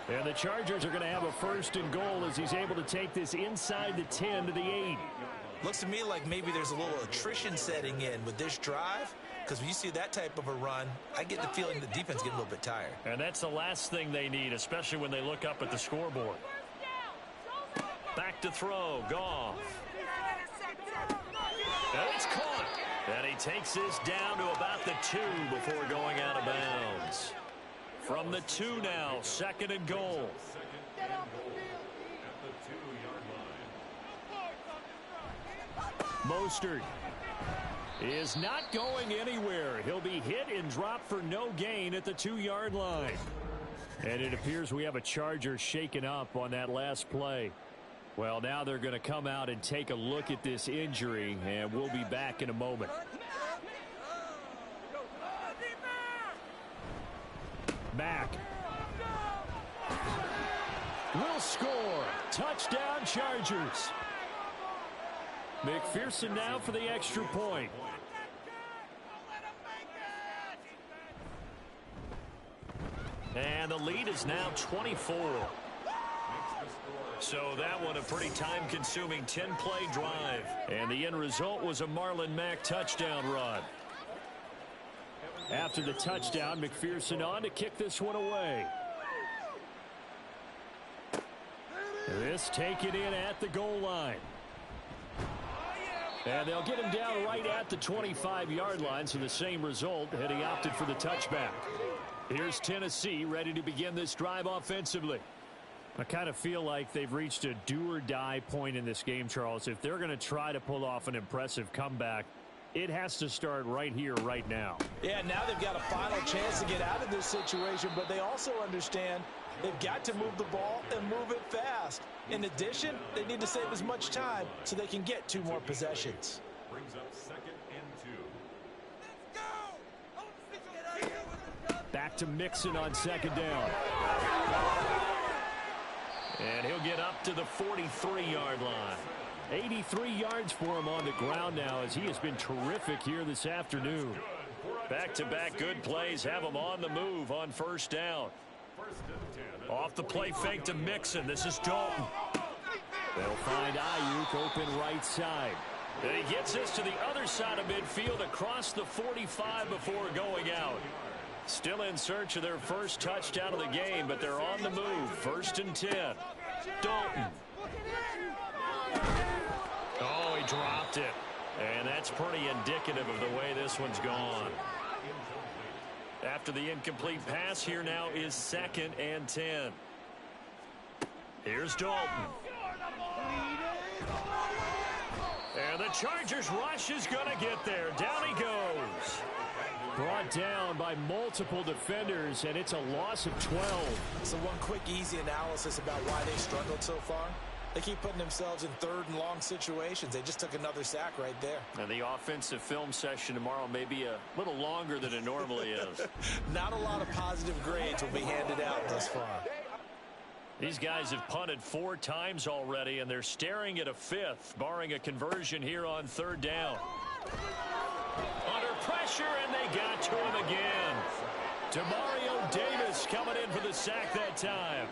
And the Chargers are going to have a 1st and goal as he's able to take this inside the 10 to the 8. Looks to me like maybe there's a little attrition setting in with this drive, because when you see that type of a run, I get the feeling the defense gets a little bit tired. And that's the last thing they need, especially when they look up at the scoreboard. Back to throw, Goff. And it's caught. And he takes this down to about the 2 before going out of bounds. From the 2 now, 2nd and goal. Mostert is not going anywhere. He'll be hit and dropped for no gain at the 2-yard line. And it appears we have a Charger shaken up on that last play. Well, now they're going to come out and take a look at this injury, and we'll be back in a moment. Back. Will score. Touchdown, Chargers. McPherson now for the extra point. And the lead is now 24. So that one a pretty time-consuming 10-play drive. And the end result was a Marlon Mack touchdown run. After the touchdown, McPherson on to kick this one away. This taken in at the goal line. And they'll get him down right at the 25-yard line, so the same result, had he opted for the touchback. Here's Tennessee ready to begin this drive offensively. I kind of feel like they've reached a do-or-die point in this game, Charles. If they're going to try to pull off an impressive comeback, it has to start right here, right now. Yeah, now they've got a final chance to get out of this situation, but they also understand they've got to move the ball and move it fast. In addition, they need to save as much time so they can get 2 more possessions. Brings up 2nd and 2. Back to Mixon on 2nd down. And he'll get up to the 43-yard line. 83 yards for him on the ground now as he has been terrific here this afternoon. Back-to-back good plays have him on the move on 1st down. Off the play fake to Mixon. This is Dalton. They'll find Ayuk open right side. And he gets this to the other side of midfield across the 45 before going out. Still in search of their first touchdown of the game, but they're on the move. 1st and 10. Dalton. Oh, he dropped it. And that's pretty indicative of the way this one's gone. After the incomplete pass, here now is 2nd and 10. Here's Dalton. And the Chargers rush is going to get there. Down he goes. Brought down by multiple defenders, and it's a loss of 12. So one quick, easy analysis about why they struggled so far. They keep putting themselves in 3rd and long situations. They just took another sack right there. And the offensive film session tomorrow may be a little longer than it normally is. Not a lot of positive grades will be handed out thus far. These guys have punted 4 times already, and they're staring at a 5th, barring a conversion here on 3rd down. Under pressure, and they got to him again. Demario Davis coming in for the sack that time.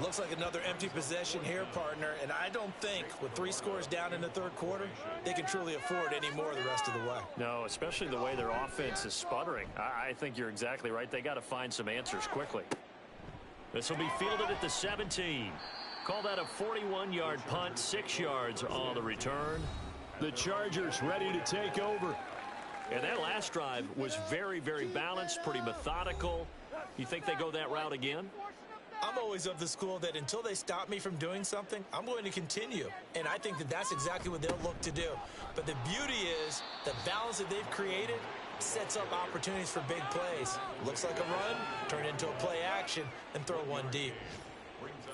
Looks like another empty possession here, partner, and I don't think with 3 scores down in the 3rd quarter, they can truly afford any more the rest of the way. No, especially the way their offense is sputtering. I think you're exactly right. They got to find some answers quickly. This will be fielded at the 17. Call that a 41-yard punt, 6 yards on the return. The Chargers ready to take over. And that last drive was very, very balanced, pretty methodical. You think they go that route again? I'm always of the school that until they stop me from doing something, I'm going to continue. And I think that that's exactly what they'll look to do. But the beauty is the balance that they've created sets up opportunities for big plays. Looks like a run, turn into a play action, and throw one deep.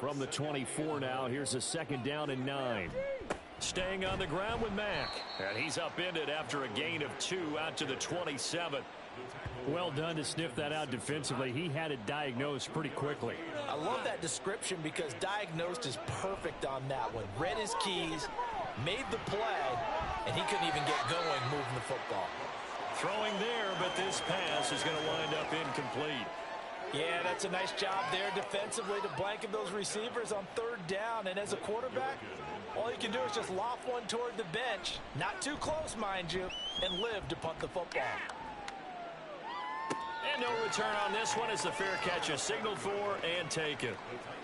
From the 24 now, here's a 2nd down and 9. Staying on the ground with Mack. And he's upended after a gain of 2 out to the 27. Well done to sniff that out defensively. He had it diagnosed pretty quickly. I love that description because diagnosed is perfect on that one. Read his keys, made the play, and he couldn't even get going moving the football. Throwing there, but this pass is going to wind up incomplete. Yeah, that's a nice job there defensively to blanket those receivers on 3rd down. And as a quarterback, all you can do is just loft one toward the bench, not too close, mind you, and live to punt the football. And no return on this one as the fair catch is signaled for and taken.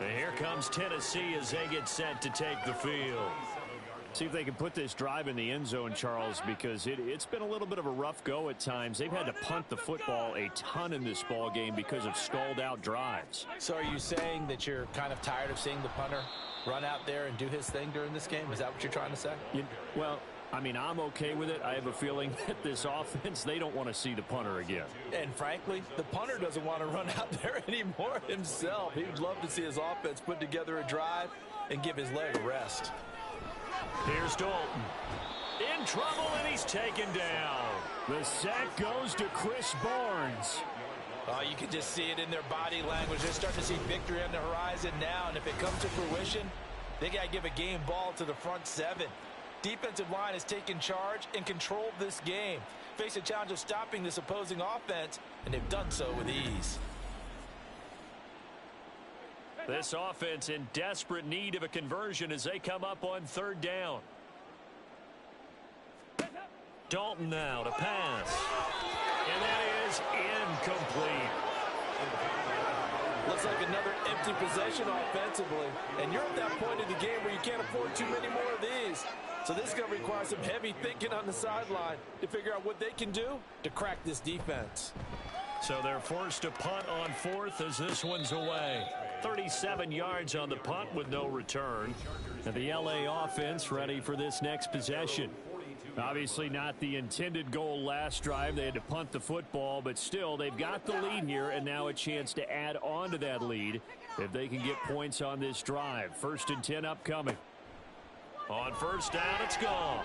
And here comes Tennessee as they get set to take the field. See if they can put this drive in the end zone, Charles, because it's been a little bit of a rough go at times. They've had to punt the football a ton in this ball game because of stalled-out drives. So are you saying that you're kind of tired of seeing the punter run out there and do his thing during this game? Is that what you're trying to say? Well, I mean, I'm okay with it. I have a feeling that this offense, they don't want to see the punter again. And frankly, the punter doesn't want to run out there anymore himself. He'd love to see his offense put together a drive and give his leg a rest. Here's Dalton. In trouble, and he's taken down. The sack goes to Chris Barnes. Oh, you can just see it in their body language. They're starting to see victory on the horizon now, and if it comes to fruition, they got to give a game ball to the front 7. Defensive line has taken charge and controlled this game. Face a challenge of stopping this opposing offense, and they've done so with ease. This offense in desperate need of a conversion as they come up on 3rd down. Dalton now to pass. And that is incomplete. Looks like another empty possession offensively. And you're at that point in the game where you can't afford too many more of these. So this is going to require some heavy thinking on the sideline to figure out what they can do to crack this defense. So they're forced to punt on 4th as this one's away. 37 yards on the punt with no return. And the LA offense ready for this next possession. Obviously not the intended goal last drive. They had to punt the football, but still they've got the lead here and now a chance to add on to that lead if they can get points on this drive. 1st and 10 upcoming. On 1st down, it's gone.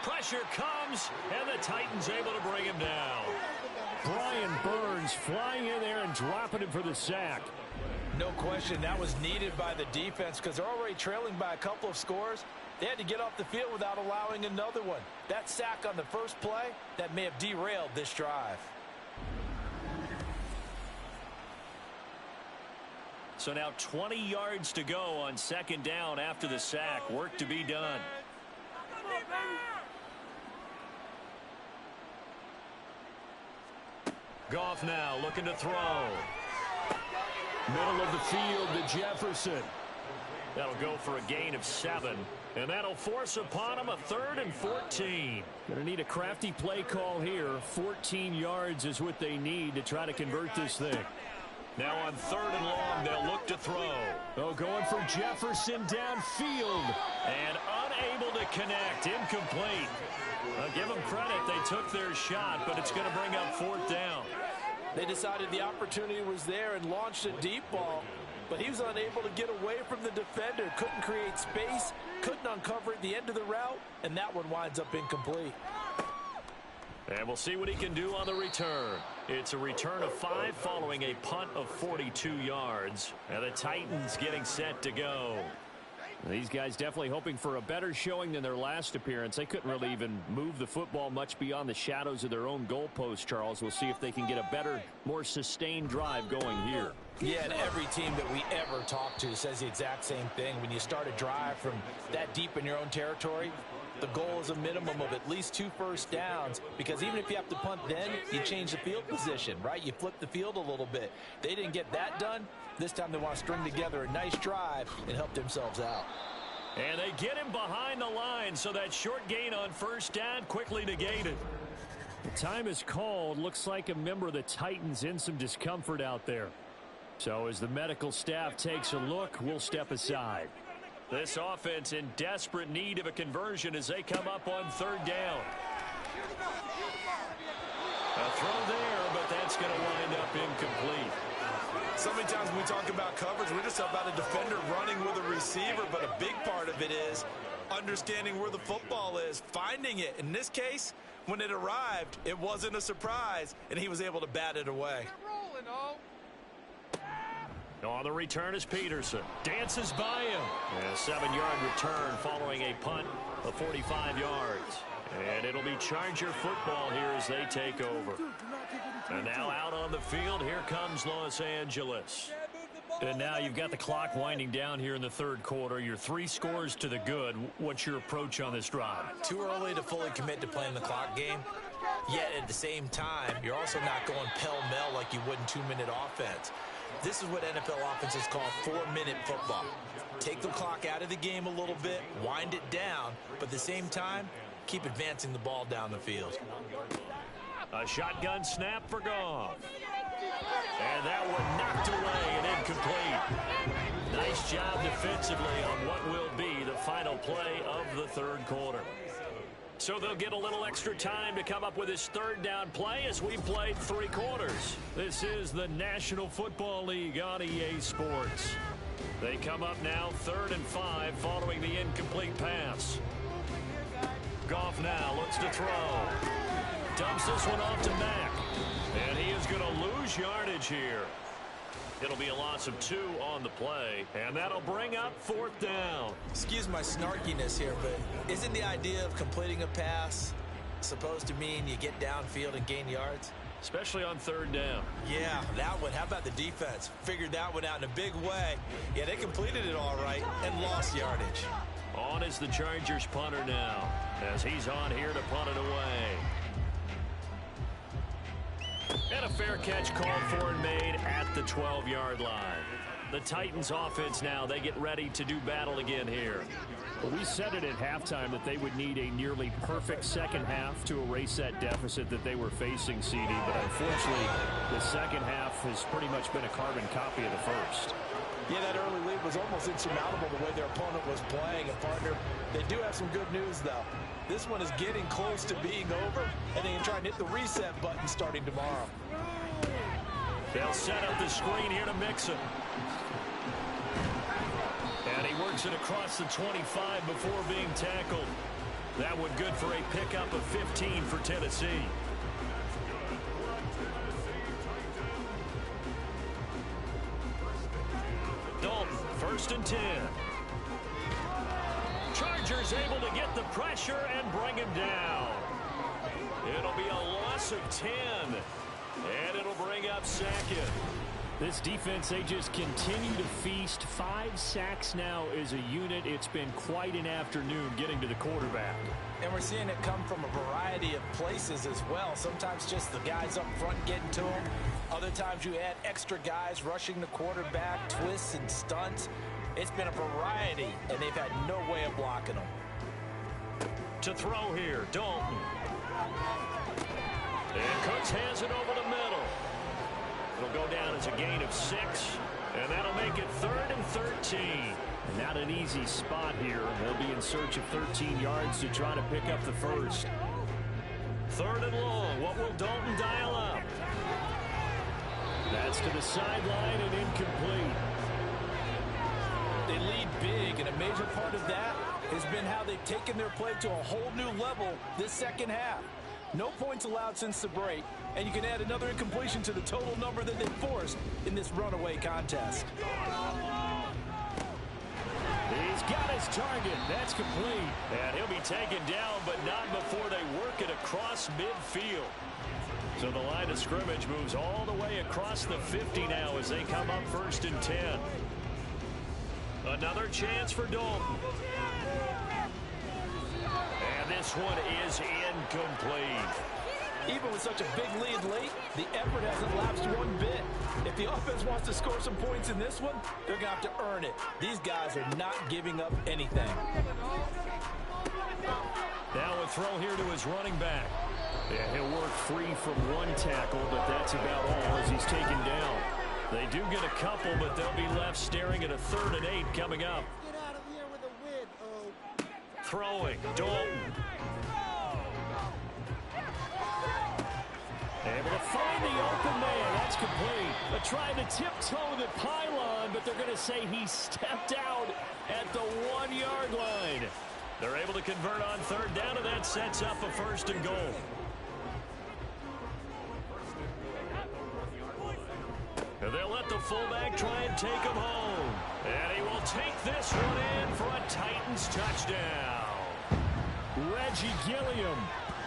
Pressure comes, and the Titans able to bring him down. Brian Burns flying in there and dropping him for the sack. No question, that was needed by the defense because they're already trailing by a couple of scores. They had to get off the field without allowing another one. That sack on the first play, that may have derailed this drive. So now 20 yards to go on 2nd down after the sack. Work to be done. Goff now looking to throw. Middle of the field to Jefferson. That'll go for a gain of 7. And that'll force upon him a 3rd and 14. Going to need a crafty play call here. 14 yards is what they need to try to convert this thing. Now on 3rd and long, they'll look to throw. Oh, going for Jefferson downfield. And unable to connect. Incomplete. I'll give them credit. They took their shot, but it's going to bring up 4th down. They decided the opportunity was there and launched a deep ball, but he was unable to get away from the defender. Couldn't create space, couldn't uncover at the end of the route, and that one winds up incomplete. And we'll see what he can do on the return. It's a return of 5 following a punt of 42 yards. And the Titans getting set to go. These guys definitely hoping for a better showing than their last appearance. They couldn't really even move the football much beyond the shadows of their own goalpost, Charles. We'll see if they can get a better, more sustained drive going here. Yeah, and every team that we ever talk to says the exact same thing. When you start a drive from that deep in your own territory, the goal is a minimum of at least 2 first downs, because even if you have to punt then, you change the field position, right? You flip the field a little bit. They didn't get that done. This time they want to string together a nice drive and help themselves out. And they get him behind the line, so that short gain on 1st down quickly negated. The time is called. Looks like a member of the Titans in some discomfort out there. So as the medical staff takes a look, we'll step aside. This offense in desperate need of a conversion as they come up on third down. A throw there, but that's going to wind up incomplete. So many times when we talk about coverage, we're just about a defender running with a receiver, but a big part of it is understanding where the football is, finding it. In this case, when it arrived, it wasn't a surprise, and he was able to bat it away. On the return is Peterson. Dances by him. A 7-yard return following a punt of 45 yards. And it'll be Charger football here as they take over. And now out on the field, here comes Los Angeles. And now you've got the clock winding down here in the third quarter. You're 3 scores to the good. What's your approach on this drive? Too early to fully commit to playing the clock game. Yet at the same time, you're also not going pell-mell like you would in 2-minute offense. This is what NFL offenses call 4-minute football. Take the clock out of the game a little bit, wind it down, but at the same time, keep advancing the ball down the field. A shotgun snap for Goff. And that one knocked away and incomplete. Nice job defensively on what will be the final play of the third quarter. So they'll get a little extra time to come up with his third down play as we played 3 quarters. This is the National Football League on EA Sports. They come up now 3rd and 5 following the incomplete pass. Goff now looks to throw. Dumps this one off to Mack. And he is going to lose yardage here. It'll be a loss of 2 on the play, and that'll bring up 4th down. Excuse my snarkiness here, but isn't the idea of completing a pass supposed to mean you get downfield and gain yards? Especially on 3rd down. Yeah, that one. How about the defense? Figured that one out in a big way. Yeah, they completed it all right and lost yardage. On is the Chargers punter now, as he's on here to punt it away. And a fair catch called for and made at the 12-yard line. The Titans offense now, they get ready to do battle again here. Well, we said it at halftime that they would need a nearly perfect second half to erase that deficit that they were facing, CD. But unfortunately, the second half has pretty much been a carbon copy of the first. Yeah, that early lead was almost insurmountable the way their opponent was playing. And, partner, they do have some good news, though. This one is getting close to being over, and they can try and hit the reset button starting tomorrow. They'll set up the screen here to Mixon. And he works it across the 25 before being tackled. That one good for a pickup of 15 for Tennessee. Dalton, 1st and 10. Chargers able to get the pressure and bring him down. It'll be a loss of 10. And it'll bring up 2nd. This defense, they just continue to feast. 5 sacks now as a unit. It's been quite an afternoon getting to the quarterback. And we're seeing it come from a variety of places as well. Sometimes just the guys up front getting to him. Other times you add extra guys rushing the quarterback, twists and stunts. It's been a variety, and they've had no way of blocking them. To throw here, Dalton. And Cooks hands it over the middle. It'll go down as a gain of 6, and that'll make it 3rd and 13. Not an easy spot here. They'll be in search of 13 yards to try to pick up the first. 3rd and long. What will Dalton dial up? That's to the sideline and incomplete. They lead big, and a major part of that has been how they've taken their play to a whole new level this second half. No points allowed since the break, and you can add another incompletion to the total number that they've forced in this runaway contest. He's got his target. That's complete. And he'll be taken down, but not before they work it across midfield. So the line of scrimmage moves all the way across the 50 now as they come up 1st and 10. Another chance for Dalton. And this one is incomplete. Even with such a big lead late, the effort hasn't lapsed one bit. If the offense wants to score some points in this one, they're going to have to earn it. These guys are not giving up anything. Now a throw here to his running back. Yeah, he'll work free from one tackle, but that's about all as he's taken down. They do get a couple, but they'll be left staring at a 3rd and 8 coming up. Get out of here with a win, Throwing, Dalton. Able to find the open man. That's complete. They're trying to tiptoe the pylon, but they're going to say he stepped out at the 1-yard line. They're able to convert on 3rd down, and that sets up a 1st and goal. And they'll let the fullback try and take him home. And he will take this one in for a Titans touchdown. Reggie Gilliam,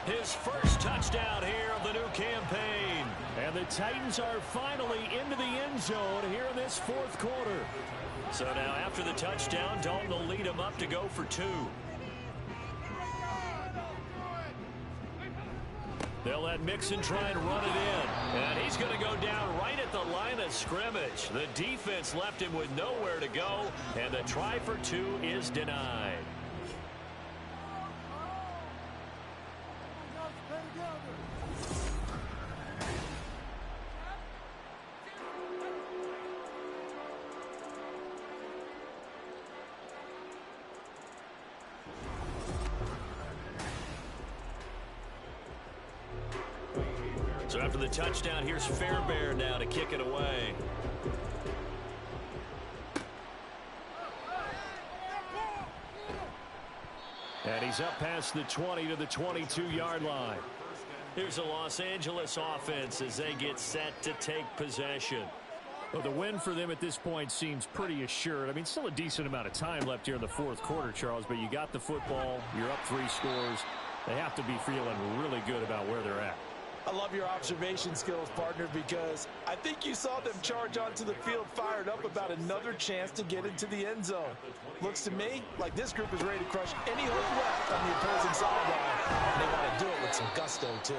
his first touchdown here of the new campaign. And the Titans are finally into the end zone here in this 4th quarter. So now after the touchdown, Dalton will lead him up to go for 2. They'll let Mixon try and run it in. And he's going to go down right at the line of scrimmage. The defense left him with nowhere to go. And the try for 2 is denied. So after the touchdown, here's Fairbairn now to kick it away. And he's up past the 20 to the 22-yard line. Here's the Los Angeles offense as they get set to take possession. Well, the win for them at this point seems pretty assured. I mean, still a decent amount of time left here in the 4th quarter, Charles, but you got the football, you're up 3 scores. They have to be feeling really good about where they're at. I love your observation skills, partner, because I think you saw them charge onto the field fired up about another chance to get into the end zone. Looks to me like this group is ready to crush any hook left on the opposing sideline. And they want to do it with some gusto, too.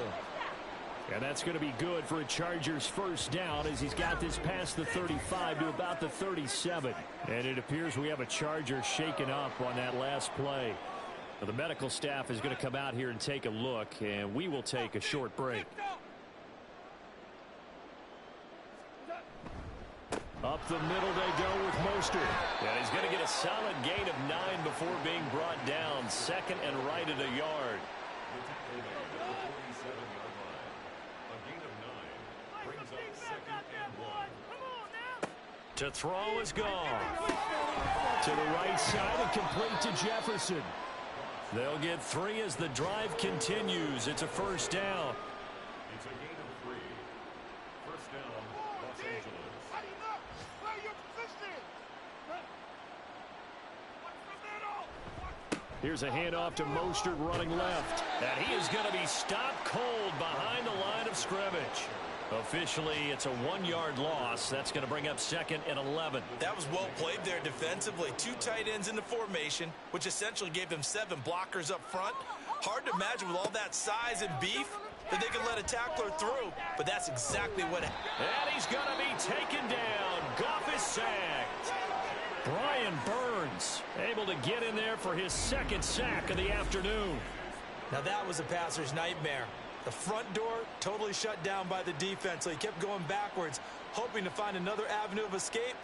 And that's going to be good for a Chargers 1st down as he's got this past the 35 to about the 37. And it appears we have a Charger shaken up on that last play. The medical staff is going to come out here and take a look, and we will take a short break. Up the middle they go with Mostert. And he's going to get a solid gain of 9 before being brought down. 2nd and right at a yard. To throw is gone. To the right side and complete to Jefferson. They'll get 3 as the drive continues. It's a 1st down. It's a gain of 3. 1st down, Los Angeles. Here's a handoff to Mostert running left. And he is going to be stopped cold behind the line of scrimmage. Officially, it's a 1-yard loss. That's going to bring up 2nd and 11. That was well played there defensively. 2 tight ends in the formation, which essentially gave them 7 blockers up front. Hard to imagine with all that size and beef that they could let a tackler through, but that's exactly what happened. And he's going to be taken down. Goff is sacked. Brian Burns able to get in there for his 2nd sack of the afternoon. Now that was a passer's nightmare. The front door totally shut down by the defense, so he kept going backwards, hoping to find another avenue of escape.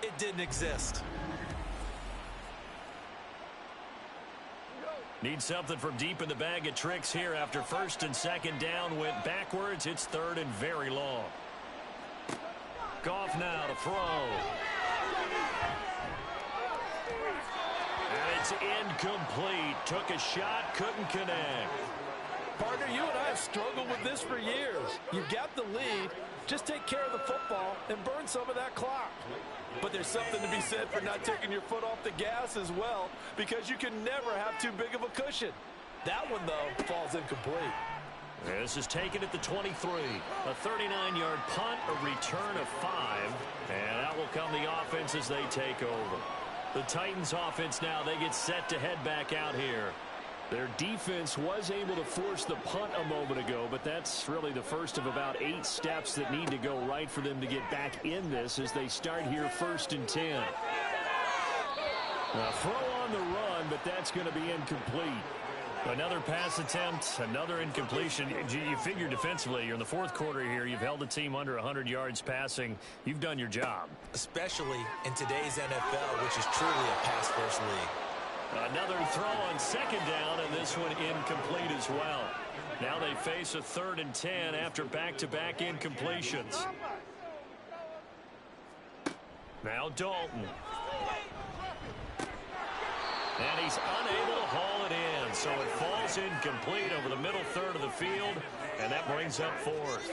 It didn't exist. Need something from deep in the bag of tricks here after 1st and 2nd down went backwards. It's 3rd and very long. Goff now to throw. And it's incomplete. Took a shot, couldn't connect. Partner, you and I have struggled with this for years. You've got the lead. Just take care of the football and burn some of that clock. But there's something to be said for not taking your foot off the gas as well, because you can never have too big of a cushion. That one, though, falls incomplete. This is taken at the 23. A 39-yard punt, a return of 5. And out will come the offense as they take over. The Titans offense now, they get set to head back out here. Their defense was able to force the punt a moment ago, but that's really the first of about 8 steps that need to go right for them to get back in this as they start here 1st and 10. A throw on the run, but that's going to be incomplete. Another pass attempt, another incompletion. You figure defensively, you're in the fourth quarter here. You've held the team under 100 yards passing. You've done your job. Especially in today's NFL, which is truly a pass-first league. Another throw on second down, and this one incomplete as well. Now they face a 3rd and 10 after back-to-back incompletions. Now Dalton. And he's unable to haul it in, so it falls incomplete over the middle third of the field, and that brings up 4th.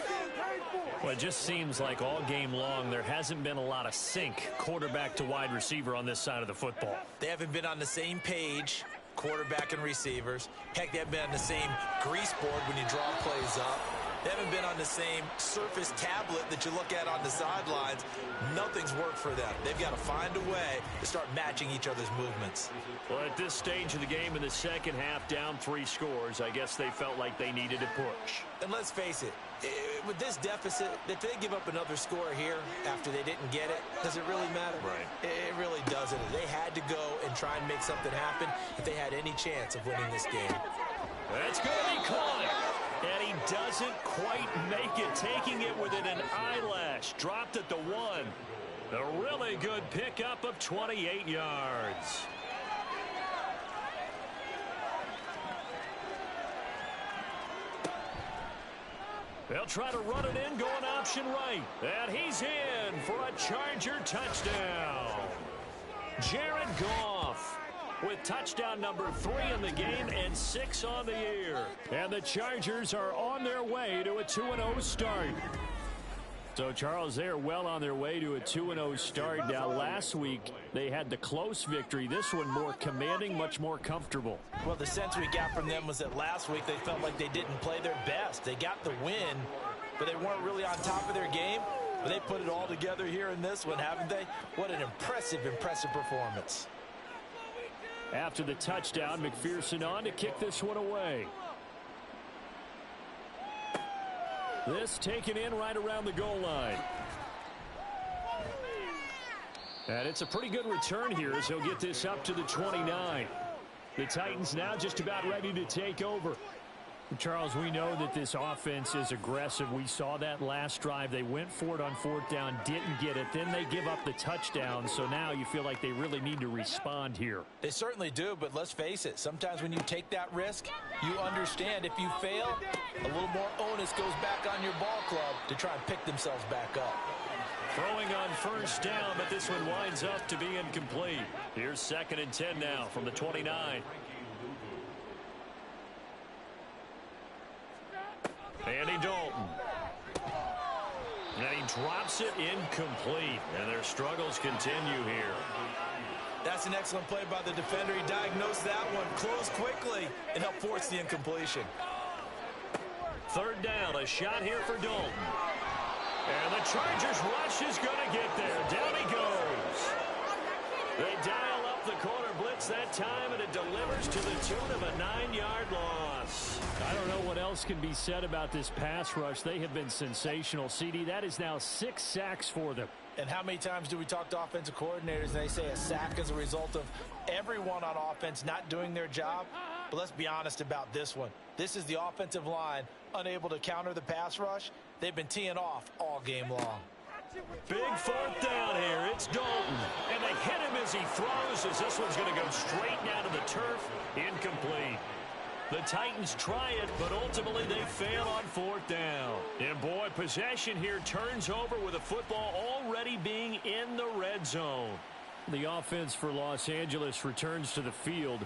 Well, it just seems like all game long there hasn't been a lot of sync quarterback to wide receiver on this side of the football. They haven't been on the same page, quarterback and receivers. Heck, they haven't been on the same grease board when you draw plays up. They haven't been on the same surface tablet that you look at on the sidelines. Nothing's worked for them. They've got to find a way to start matching each other's movements. Well, at this stage of the game in the second half, down 3 scores, I guess they felt like they needed to push. And let's face it, with this deficit, if they give up another score here after they didn't get it, does it really matter? Right. It really doesn't. They had to go and try and make something happen if they had any chance of winning this game. That's going to be caught. And he doesn't quite make it, taking it within an eyelash. Dropped at the 1. A really good pickup of 28 yards. They'll try to run it in, going option right. And he's in for a Charger touchdown. Jared Goff with touchdown number 3 in the game and 6 on the year. And the Chargers are on their way to a 2-0 start. So, Charles, they are well on their way to a 2-0 start. Now, last week, they had the close victory. This one more commanding, much more comfortable. Well, the sense we got from them was that last week they felt like they didn't play their best. They got the win, but they weren't really on top of their game. But they put it all together here in this one, haven't they? What an impressive performance. After the touchdown, McPherson on to kick this one away. This taken in right around the goal line. And it's a pretty good return here as he'll get this up to the 29. The Titans now just about ready to take over. Charles, we know that this offense is aggressive. We saw that last drive. They went for it on 4th down, didn't get it. Then they give up the touchdown. So now you feel like they really need to respond here. They certainly do, but let's face it. Sometimes when you take that risk, you understand if you fail, a little more onus goes back on your ball club to try and pick themselves back up. Throwing on 1st down, but this one winds up to be incomplete. Here's 2nd and 10 now from the 29. Andy Dalton. And he drops it incomplete. And their struggles continue here. That's an excellent play by the defender. He diagnosed that one, closed quickly, and helped force the incompletion. 3rd down, a shot here for Dalton. And the Chargers rush is going to get there. Down he goes. They dial up the corner blitz that time, and it delivers to the tune of a 9-yard loss. I don't know what else can be said about this pass rush. They have been sensational. CD, that is now 6 sacks for them. And how many times do we talk to offensive coordinators and they say a sack is a result of everyone on offense not doing their job? But let's be honest about this one. This is the offensive line unable to counter the pass rush. They've been teeing off all game long. Big 4th down here. It's Dalton. And they hit him as he throws, as this one's going to go straight down to the turf. Incomplete. The Titans try it, but ultimately they fail on 4th down. And boy, possession here turns over with the football already being in the red zone. The offense for Los Angeles returns to the field.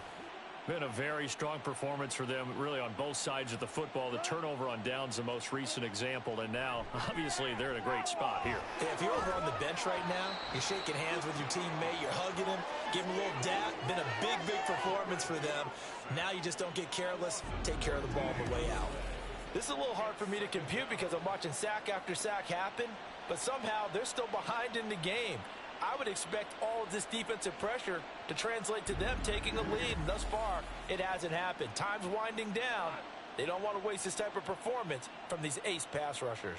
Been a very strong performance for them, really, on both sides of the football. The turnover on downs, the most recent example, and now, obviously, they're in a great spot here. Yeah, if you're over on the bench right now, you're shaking hands with your teammate, you're hugging him, giving him a little dap. Been a big performance for them. Now you just don't get careless, take care of the ball on the way out. This is a little hard for me to compute because I'm watching sack after sack happen, but somehow they're still behind in the game. I would expect all of this defensive pressure to translate to them taking a lead, and thus far, it hasn't happened. Time's winding down. They don't want to waste this type of performance from these ace pass rushers.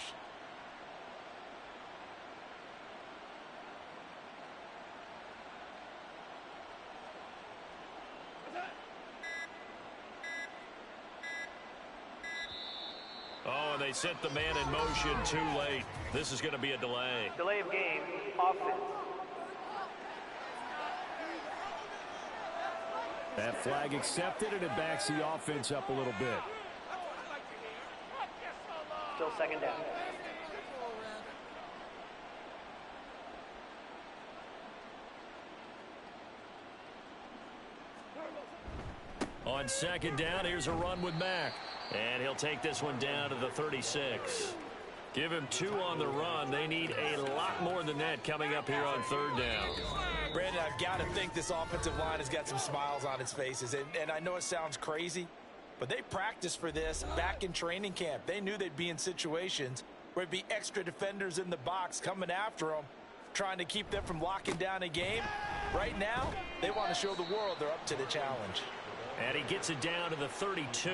they sent the man in motion too late. This is going to be a delay. Delay of game, offense. That flag accepted, and it backs the offense up a little bit. Still second down. On second down, here's a run with Mack. And he'll take this one down to the 36. Give him 2 on the run. They need a lot more than that coming up here on third down. Brandon, I've got to think this offensive line has got some smiles on its faces. And I know it sounds crazy, but they practiced for this back in training camp. They knew they'd be in situations where it'd be extra defenders in the box coming after them, trying to keep them from locking down a game. Right now, they want to show the world they're up to the challenge. And he gets it down to the 32.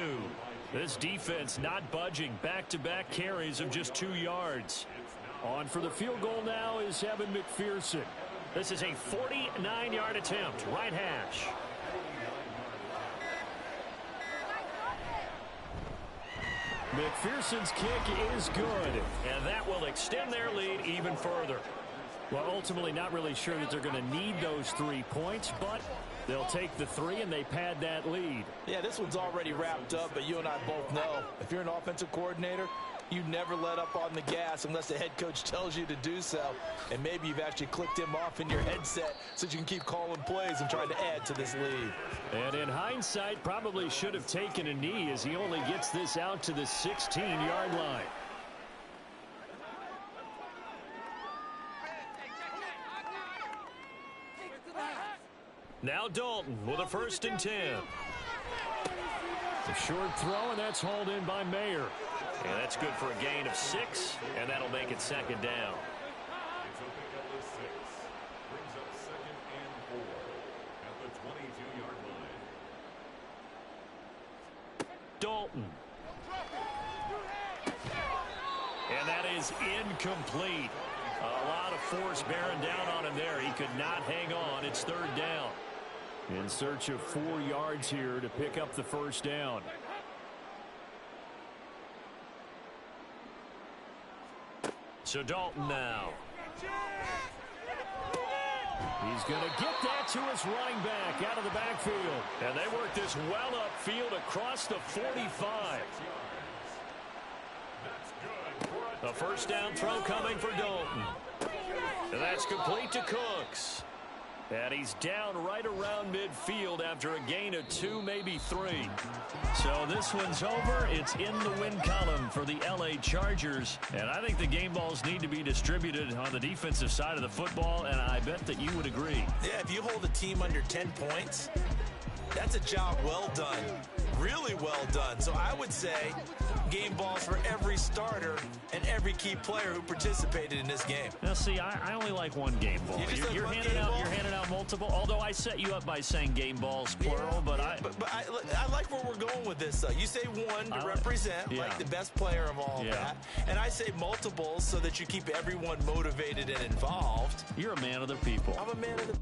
This defense not budging. Back-to-back carries of just 2 yards. On for the field goal now is Evan McPherson. This is a 49-yard attempt. Right hash. McPherson's kick is good. And that will extend their lead even further. Well, ultimately not really sure that they're going to need those 3 points, but they'll take the 3 and they pad that lead. Yeah, this one's already wrapped up, but you and I both know if you're an offensive coordinator, you never let up on the gas unless the head coach tells you to do so. And maybe you've actually clicked him off in your headset so you can keep calling plays and trying to add to this lead. And in hindsight, probably should have taken a knee as he only gets this out to the 16-yard line. Now Dalton with a 1st and 10. A short throw, and that's hauled in by Mayer. And that's good for a gain of 6, and that'll make it 2nd down. It's a pickup of 6. Brings up 2nd and 4 at the 22-yard line. Dalton. And that is incomplete. A lot of force bearing down on him there. He could not hang on. It's 3rd down. In search of 4 yards here to pick up the 1st down. So Dalton now. He's going to get that to his running back out of the backfield. And they work this well upfield across the 45. A 1st down throw coming for Dalton. And that's complete to Cooks. And he's down right around midfield after a gain of 2, maybe 3. So this one's over. It's in the win column for the LA Chargers. And I think the game balls need to be distributed on the defensive side of the football, and I bet that you would agree. Yeah, if you hold a team under 10 points, that's a job well done. Really well done. So I would say game balls for every starter and every key player who participated in this game. Now, see, I only like 1 game ball. You're handing out multiple. Although I set you up by saying game balls plural, but I like where we're going with this. Though you say 1 to represent like the best player of all that, and I say multiples so that you keep everyone motivated and involved. You're a man of the people. I'm a man of the.